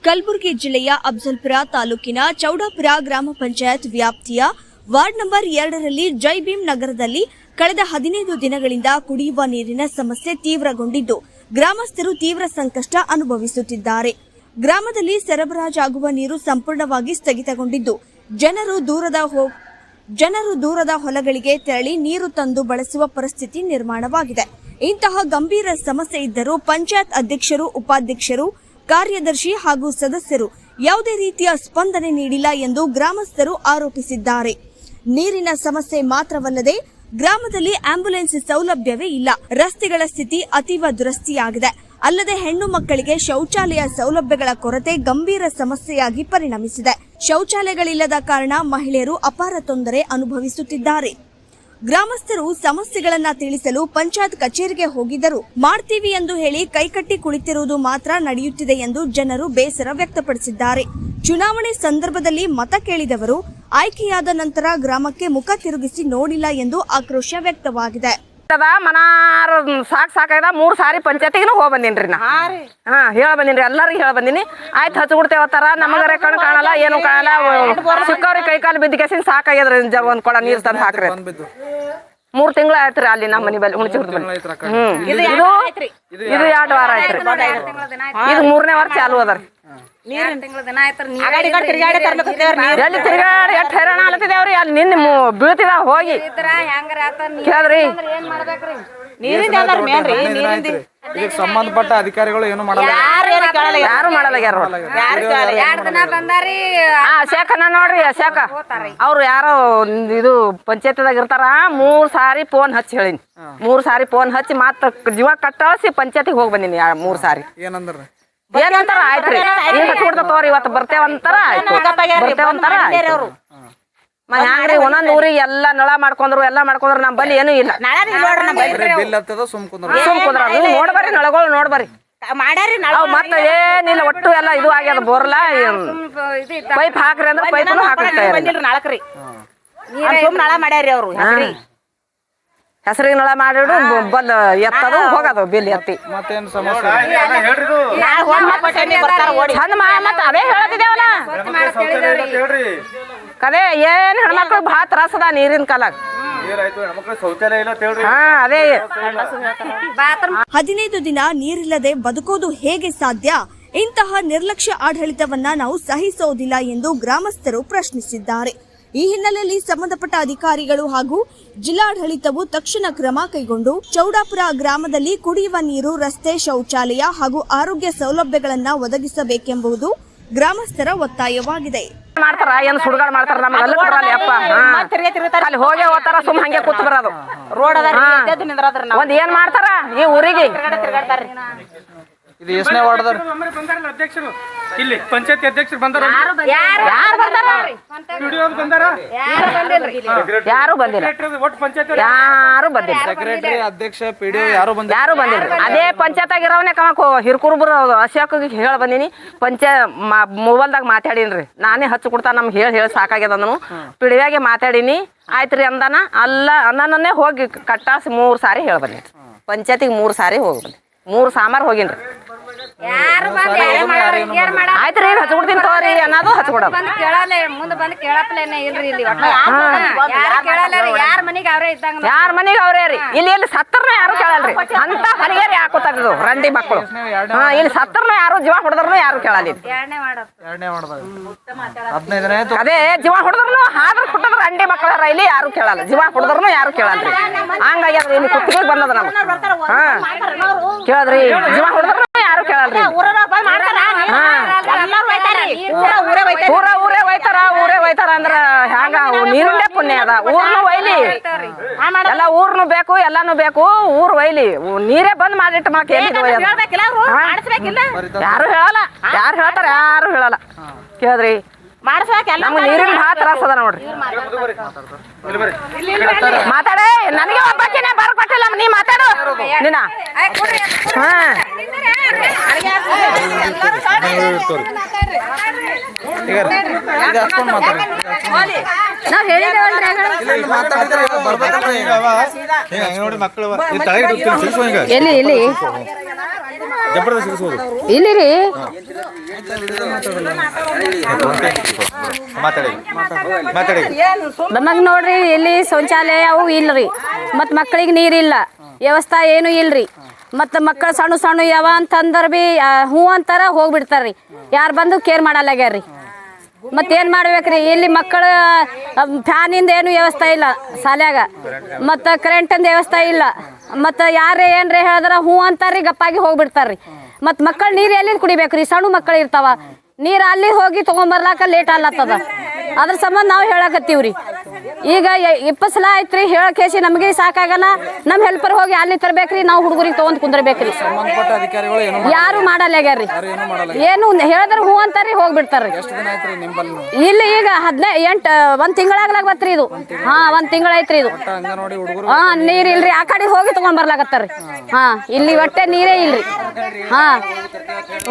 ಕಲಬುರಗಿ ಜಿಲ್ಲೆಯ ಅಫಜಲ್ಪುರ ತಾಲೂಕಿನ ಚೌಡಾಪುರ ಗ್ರಾಮ ಪಂಚಾಯತ್ ವ್ಯಾಪ್ತಿಯ ವಾರ್ಡ್ ನಂಬರ್ 2ರಲ್ಲಿ ಜೈಭೀಮ್ ನಗರದಲ್ಲಿ ಕಳೆದ 15 ದಿನಗಳಿಂದ ಕುಡಿಯುವ ನೀರಿನ ಸಮಸ್ಯೆ ತೀವ್ರಗೊಂಡಿದ್ದು ಗ್ರಾಮಸ್ಥರು ತೀವ್ರ ಸಂಕಷ್ಟ ಅನುಭವಿಸುತ್ತಿದ್ದಾರೆ. ಗ್ರಾಮದಲ್ಲಿ ಸರಬರಾಜಾಗುವ ನೀರು ಸಂಪೂರ್ಣವಾಗಿ ಸ್ಥಗಿತಗೊಂಡಿದ್ದು ಜನರು ದೂರದ ಹೊಲಗಳಿಗೆ ತೆರಳಿ ನೀರು ತಂದು ಬಳಸುವ ಪರಿಸ್ಥಿತಿ ನಿರ್ಮಾಣವಾಗಿದೆ. ಇಂತಹ ಗಂಭೀರ ಸಮಸ್ಯೆ ಇದ್ದರೂ ಪಂಚಾಯತ್ ಅಧ್ಯಕ್ಷರು, ಉಪಾಧ್ಯಕ್ಷರು, ಕಾರ್ಯದರ್ಶಿ ಹಾಗೂ ಸದಸ್ಯರು ಯಾವುದೇ ರೀತಿಯ ಸ್ಪಂದನೆ ನೀಡಿಲ್ಲ ಎಂದು ಗ್ರಾಮಸ್ಥರು ಆರೋಪಿಸಿದ್ದಾರೆ. ನೀರಿನ ಸಮಸ್ಯೆ ಮಾತ್ರವಲ್ಲದೆ ಗ್ರಾಮದಲ್ಲಿ ಆಂಬ್ಯುಲೆನ್ಸ್ ಸೌಲಭ್ಯವೇ ಇಲ್ಲ. ರಸ್ತೆಗಳ ಸ್ಥಿತಿ ಅತೀವ ದುರಸ್ತಿಯಾಗಿದೆ. ಅಲ್ಲದೆ ಹೆಣ್ಣು ಮಕ್ಕಳಿಗೆ ಶೌಚಾಲಯ ಸೌಲಭ್ಯಗಳ ಕೊರತೆ ಗಂಭೀರ ಸಮಸ್ಯೆಯಾಗಿ ಪರಿಣಮಿಸಿದೆ. ಶೌಚಾಲಯಗಳಿಲ್ಲದ ಕಾರಣ ಮಹಿಳೆಯರು ಅಪಾರ ತೊಂದರೆ ಅನುಭವಿಸುತ್ತಿದ್ದಾರೆ. ಗ್ರಾಮಸ್ಥರು ಸಮಸ್ಯೆಗಳನ್ನ ತಿಳಿಸಲು ಪಂಚಾಯತ್ ಕಚೇರಿಗೆ ಹೋಗಿದ್ದರು. ಮಾಡ್ತೀವಿ ಎಂದು ಹೇಳಿ ಕೈಕಟ್ಟಿ ಕುಳಿತಿರುವುದು ಮಾತ್ರ ನಡೆಯುತ್ತಿದೆ ಎಂದು ಜನರು ಬೇಸರ ವ್ಯಕ್ತಪಡಿಸಿದ್ದಾರೆ. ಚುನಾವಣೆ ಸಂದರ್ಭದಲ್ಲಿ ಮತ ಕೇಳಿದವರು ಆಯ್ಕೆಯಾದ ನಂತರ ಗ್ರಾಮಕ್ಕೆ ಮುಖ ತಿರುಗಿಸಿ ನೋಡಿಲ್ಲ ಎಂದು ಆಕ್ರೋಶ ವ್ಯಕ್ತವಾಗಿದೆ. ಮನಾರ ಸಾಕಾಗ್ಯದ 3 ಸಾರಿ ಪಂಚಾಯತಿಗೂ ಹೋಗಿ ಬಂದಿನ್ರಿ ನಾ. ಹೇಳ ಬಂದಿನ್ರಿ, ಎಲ್ಲರಿಗೂ ಹೇಳ ಬಂದಿನಿ. ಆಯ್ತು ಹಚ್ಚಿಬಿಡ್ತೇವತ್ತಾರ, ನಮಗರೆ ಕಣ್ಣು ಕಾಣಲ್ಲ, ಏನು ಕಾಣಲ್ಲ. ಸಿಕ್ಕವ್ರಿಗೆ ಕೈ ಕಾಲು ಬಿದ್ದಿಗೆಸಿನ ಸಾಕಾಗ್ಯದ್ರಿ. ಒಂದ್ ಕೊಡ ನೀರ್ ತಂದು ಹಾಕ್ರಿ. 3 ತಿಂಗಳು ಆಯ್ತ್ರಿ ಅಲ್ಲಿ ನಮ್ಮ ಮನಿ ಬಲ್ಲಿ ಹುಣಚಿ ಹುಡ್ದು ಇದು 2 ವಾರ ಆಯ್ತ್ರಿ. ಇದು 3ನೇ ವಾರ ಚಾಲು ಅದರಿ. ಎಲ್ಲಿ ತಿರ್ಗಾಡಿ ಎಷ್ಟು ಹೈರಾಣ ಆಲತ್ತಿದೇವ್ರಿ. ಅಲ್ಲಿ ನಿನ್ನೆ ಬೀಳ್ತಿದ ಹೋಗಿ ಕೇಳ್ರಿ. ಸಂಬಂಧಪಟ್ಟ ಅಧಿಕಾರಿಗಳು ಏನು ಮಾಡಲ್ಲ, ಯಾರು ಮಾಡಲ್ಲ. ಶೇಖನ ನೋಡ್ರಿ, ಶೇಖ ಅವ್ರು ಯಾರೋ ಇದು ಪಂಚಾಯತ್ದಾಗ ಇರ್ತಾರ. 3 ಸಾರಿ ಫೋನ್ ಹಚ್ಚಿ ಹೇಳಿನಿ. 3 ಸಾರಿ ಫೋನ್ ಹಚ್ಚಿ ಮತ್ತ ಜೀವ ಕಟ್ಟಳಿಸಿ ಪಂಚಾಯತಿಗೆ ಹೋಗಿ ಬಂದಿನಿ 3 ಸಾರಿ. ಏನಂದ್ರ ಆಯ್ತ್ರಿ, ಈಗ ಹಚ್ಚಿಬಿಡ್ತವ್ರಿ, ಇವತ್ತು ಬರ್ತೇವಂತಾರ. ಆಯ್ತು ಬರ್ತೇವಂತಾರ. ಹ್ಯಾಂಗ್ರಿ ಒಂದೊಂದ್ ಊರಿಗೆ ಎಲ್ಲಾ ನಳ ಮಾಡ್ಕೊಂಡ್ರು ನಮ್ ಬಲ್ಲಿ ಏನೂ ಇಲ್ಲ. ಸುಮ್ ಕುಂದ್ರ ನೋಡ್ಬರ್ರಿ, ನಳಗಳು ನೋಡ್ಬರ್ರಿ ಮತ್ತೆ ಏನಿಲ್ಲ. ಒಟ್ಟು ಎಲ್ಲ ಇದು ಆಗ್ಯದ. ಬೋರ್ಲಾ ಪೈಪ್ ಹಾಕ್ರಿ ಅಂದ್ರೆ ಪೈಪ್ನು ಹಾಕ್ರಿ. ನಳ ಮಾಡ್ಯಾರಿ ಅವ್ರು. ಹೆಸರಿಗೆ ನಳ ಮಾಡಿಡು ಬಲ್ ಎತ್ತದು ಹೋಗದು ಬಿಲ್ ಎತ್ತಿ. ಮತ್ತೇನು ಸಮಸ್ಯೆ ಚಂದ ಮತ್ತ ಅದೇ ಹೇಳ್ತಿದ್ದೇವಲ್ಲ. ಕದೇ ಏನ್ ಹೆಣ್ಮಕ್ಳು ಭಾಳ ತ್ರಾಸದ ನೀರಿನ ಕಾಲಾಗ. ಅದೇ 15 ದಿನ ನೀರಿಲ್ಲದೆ ಬದುಕೋದು ಹೇಗೆ ಸಾಧ್ಯ? ಇಂತಹ ನಿರ್ಲಕ್ಷ್ಯ ಆಡಳಿತವನ್ನ ನಾವು ಸಹಿಸೋದಿಲ್ಲ ಎಂದು ಗ್ರಾಮಸ್ಥರು ಪ್ರಶ್ನಿಸಿದ್ದಾರೆ. ಈ ಹಿನ್ನೆಲೆಯಲ್ಲಿ ಸಂಬಂಧಪಟ್ಟ ಅಧಿಕಾರಿಗಳು ಹಾಗೂ ಜಿಲ್ಲಾಡಳಿತವು ತಕ್ಷಣ ಕ್ರಮ ಕೈಗೊಂಡು ಚೌಡಾಪುರ ಗ್ರಾಮದಲ್ಲಿ ಕುಡಿಯುವ ನೀರು, ರಸ್ತೆ, ಶೌಚಾಲಯ ಹಾಗೂ ಆರೋಗ್ಯ ಸೌಲಭ್ಯಗಳನ್ನು ಒದಗಿಸಬೇಕೆಂಬುದು ಗ್ರಾಮಸ್ಥರ ಒತ್ತಾಯವಾಗಿದೆ. ಮಾಡ್ತಾರ ಏನ್ ಸುಡುಗಾಡ್ ಮಾಡ್ತಾರ, ನಮ್ಗೆ ಅಲ್ಲಿ ಕೊಡಲ್ಲ ಅಪ್ಪ. ಅಲ್ಲಿ ಹೋಗಿ ಹೋಗ್ತಾರ, ಸುಮ್ ಹಂಗೆ ಕೂತ್ ಬರೋದು. ರೋಡ್ ಒಂದ್ ಏನ್ ಮಾಡ್ತಾರ ಈ ಊರಿಗೆ. ಇದು ಎಷ್ಟನೇ ವಾರ್ಡ್ ಅಧ್ಯಕ್ಷರು ಇಲ್ಲಿ ಪಂಚಾಯತ್ ಅಧ್ಯಕ್ಷರು ಬಂದಾರ? ಯಾರು ಬಂದಾರ? ಯಾರು ಬಂದಿಲ್ಲ. ಯಾರು ಬಂದಿಲ್ಲ. ಸೆಕ್ರೆಟರಿ, ಅಧ್ಯಕ್ಷ, ಪಿಡಿಒ ಯಾರು ಬಂದಿಲ್ಲ. ಅದೇ ಪಂಚಾಯತ್ ಆಗಿರೋವನೇ ಹಿರ್ಕುರ್ಬರು ಅಶೋಕಿಗೆ ಹೇಳ ಬಂದಿನಿ. ಮೊಬೈಲ್ದಾಗ ಮಾತಾಡಿನ್ರಿ. ನಾನೇ ಹಚ್ಚಿ ಕೊಡ್ತಾ ನಮ್ಗೆ ಹೇಳಿ ಸಾಕಾಗ್ಯದ. ನಾನು ಪಿಡಿಯಾಗೆ ಮಾತಾಡಿನಿ. ಆಯ್ತ್ರಿ ಅಂದಾನ. ಅಲ್ಲ ಅಂದಾನೇ ಹೋಗಿ ಕಟ್ಟಾಸಿ 3 ಸಾರಿ ಹೇಳ ಬಂದಿನಿ. ಪಂಚಾಯತಿಗೆ 3 ಸಾರಿ ಹೋಗಿ ಬಂದಿ. 3 ಸಾಮಾರು ಹೋಗಿನ್ರಿ. ಆಯ್ತ್ರಿ ಹಚ್ಕೊಡ್ತೀನಿ ತಗೋರಿ ಅನ್ನೋದು ಹಚ್ಕೊಡೋದು. ಯಾರ ಮನಿಗೆ ಅವ್ರೇ ರೀ. ಇಲ್ಲಿ ಸತ್ತರ್ನ ಯಾರು ಕೇಳಲ್ರಿ. ಅಂತ ಹರಿಗೇರಿ ಹಾಕೋತಾರ ರಂಡಿ ಮಕ್ಕಳು. ಇಲ್ಲಿ ಸತ್ತರ್ನ ಯಾರು ಜೀವ ಹೊಡೆದ್ರೂ ಯಾರು ಕೇಳಲ್ಲ. ಅದೇ ಜೀವ ಹೊಡೆದ್ರು ಹಾದ್ರ ಕೊಟ್ಟದ್ರ ರಂಡಿ ಮಕ್ಕಳ ಇಲ್ಲಿ ಯಾರು ಕೇಳಲ್ಲ. ಜೀವ ಹೊಡೆದ್ರೂ ಯಾರು ಕೇಳಲ್ರಿ. ಹಂಗಾಗ್ಯದ. ಇಲ್ಲಿ ಕುತ್ತಿಗೆ ಬಂದದ ನಮ್ಗೆ. ಕೇಳದ್ರಿ ಜೀವ ಹೊಡೆದ್ರು ಯಾರು ಕೇಳಲ್ರಿ. ಊರೇ ಹೋಯ್ತಾರ ಅಂದ್ರ ಹ್ಯಾಂಗ ನೀರಿಲ್ಲೇ ಪುಣ್ಯ ಅದ. ಊರ್ನು ಒಯ್ಲಿ, ಎಲ್ಲ ಊರ್ನು ಬೇಕು, ಎಲ್ಲಾನು ಬೇಕು. ಊರ್ ಒಯ್ಲಿ, ನೀರೇ ಬಂದ್ ಮಾಡಿಟ್ಟು ಮಾಕ ಯಾರು ಹೇಳಲ್ಲ. ಯಾರು ಹೇಳ್ತಾರ? ಯಾರು ಹೇಳಲ್ಲ. ಕೇಳ್ರಿ ನಮ್ಗೆ ನೀರಿನ ಭಾಳ ತ್ರಾಸ ಅದ ನೋಡ್ರಿ. ಮಾತಾಡೇ ನನಗೆ ಒಬ್ಬಾಕಿನೇ ಬರ್ಕೊಟ್ಟಿಲ್ಲ. ನೀ ಮಾತಾಡು ನೀನ. ಎಲ್ಲಿ ಇಲ್ಲಿ ರೀ ನಮಗೆ ನೋಡ್ರಿ ಇಲ್ಲಿ ಶೌಚಾಲಯ ಅವು ಇಲ್ರಿ ಮತ್ತು ಮಕ್ಕಳಿಗೆ ನೀರಿಲ್ಲ ವ್ಯವಸ್ಥೆ ಏನು ಇಲ್ರಿ ಮತ್ತು ಮಕ್ಕಳು ಸಣ್ಣ ಸಣ್ಣ ಯಾವ ಅಂತಂದ್ರೆ ಭೀ ಹ್ಞೂ ಅಂತಾರ ಹೋಗ್ಬಿಡ್ತಾರ್ರಿ ಯಾರು ಬಂದು ಕೇರ್ ಮಾಡಲ್ಲಾಗ್ಯಾರ್ರಿ ಮತ್ತೇನು ಮಾಡ್ಬೇಕ್ರಿ ಇಲ್ಲಿ ಮಕ್ಕಳು ಫ್ಯಾನಿಂದ ಏನು ವ್ಯವಸ್ಥೆ ಇಲ್ಲ ಶಾಲ್ಯಾಗ ಮತ್ತು ಕರೆಂಟಿಂದ ವ್ಯವಸ್ಥೆ ಇಲ್ಲ ಮತ್ತು ಯಾರೇ ಏನ್ರಿ ಹೇಳಿದ್ರೆ ಹ್ಞೂ ಅಂತಾರ್ರಿ ಗಪ್ಪಾಗಿ ಹೋಗ್ಬಿಡ್ತಾರ್ರಿ ಮತ್ತು ಮಕ್ಕಳು ನೀರು ಎಲ್ಲಿ ಕುಡಿಬೇಕ್ರಿ ಸಣ್ಣ ಮಕ್ಕಳು ಇರ್ತಾವ ನೀರು ಅಲ್ಲಿ ಹೋಗಿ ತೊಗೊಂಬರ್ಲಾಕ ಲೇಟ್ ಆಗ್ಲತ್ತದ ಅದ್ರ ಸಂಬಂಧ ನಾವು ಹೇಳಕತ್ತೀವ್ರಿ ಈಗ 20 ಸಲ ಆಯ್ತ್ರಿ ಹೇಳಕೇಸಿ ನಮಗೆ ಸಾಕಾಗನ ನಮ್ಮ ಹೆಲ್ಪರ್ ಹೋಗಿ ಅಲ್ಲಿ ತರ್ಬೇಕ್ರಿ ನಾವು ಹುಡುಗರಿಗೆ ತೊಗೊಂಡ್ ಕುಂದ್ರಬೇಕ್ರಿ ಸಂಬಂಧಪಟ್ಟ ಅಧಿಕಾರಿಗಳು ಏನು ಯಾರು ಮಾಡಲ್ಲಾಗ್ಯಾರ್ರಿ ಏನು ಹೇಳಿದ್ರೆ ಹ್ಞೂ ಅಂತಾರ್ರಿ ಹೋಗ್ಬಿಡ್ತಾರ್ರಿ ಎಷ್ಟು ದಿನ ಆಯ್ತ್ರಿ ನಿಂಬಲ್ಲಿ ಇಲ್ಲಿ ಈಗ 1 ತಿಂಗಳಾಗ್ಲಾಗ ಬತ್ರಿ ಇದು ಹಾ 1 ತಿಂಗಳ ಐತ್ರಿ ಇದು ಅಂಗನವಾಡಿ ಹುಡುಗರು ಹಾ ನೀರ್ ಇಲ್ರಿ ಆ ಕಡೆ ಹೋಗಿ ತಗೊಂಡ್ ಬರ್ಲಾಕತ್ತಾರ್ರಿ ಹಾ ಇಲ್ಲಿ ಒಟ್ಟೆ ನೀರೇ ಇಲ್ರಿ ಹಾ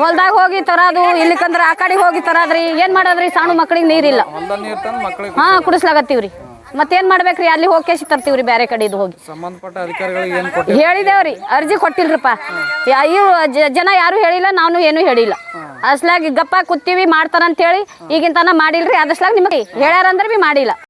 ಹೊಲ್ದಾಗ ಹೋಗಿ ತರೋದು ಇಲ್ಲಿಕಂದ್ರ ಆ ಕಡೆ ಹೋಗಿ ತರದ್ರಿ ಏನ್ ಮಾಡೋದ್ರಿ ಸಣ್ಣ ಮಕ್ಕಳಿಗೆ ನೀರಿಲ್ಲ ಹೊಲ್ದಲ್ಲಿ ನೀರು ತಂದು ಮಕ್ಕಳಿಗೆ ಹಾ ಕುಡಿಸ್ಲಾಗತ್ತೀವ್ರಿ ಮತ್ತೇನ್ ಮಾಡ್ಬೇಕ್ರಿ ಅಲ್ಲಿ ಹೋಗಿ ಕೇಸಿ ತರ್ತೀವ್ರಿ ಬೇರೆ ಕಡೆದು ಹೋಗಿ ಸಂಬಂಧಪಟ್ಟ ಅಧಿಕಾರಿಗಳಿಗೆ ಏನು ಕೊಟ್ಟು ಹೇಳಿದೇವ್ರಿ ಅರ್ಜಿ ಕೊಟ್ಟಿಲ್ರಿಪ್ಪ ಇವ್ರು ಜನ ಯಾರು ಹೇಳಿಲ್ಲ ನಾನು ಏನು ಹೇಳಿಲ್ಲ ಅಸ್ಲಾಗಿ ಗಪ್ಪ ಕೂತೀವಿ ಮಾಡ್ತಾರಂತ ಹೇಳಿ ಈಗಿನ ತನ ಮಾಡಿಲ್ರಿ ಅದಸ್ಲಾಗ ನಿಮಗೆ ಹೇಳ್ಯಾರಂದ್ರೆ ಭೀ ಮಾಡಿಲ್ಲ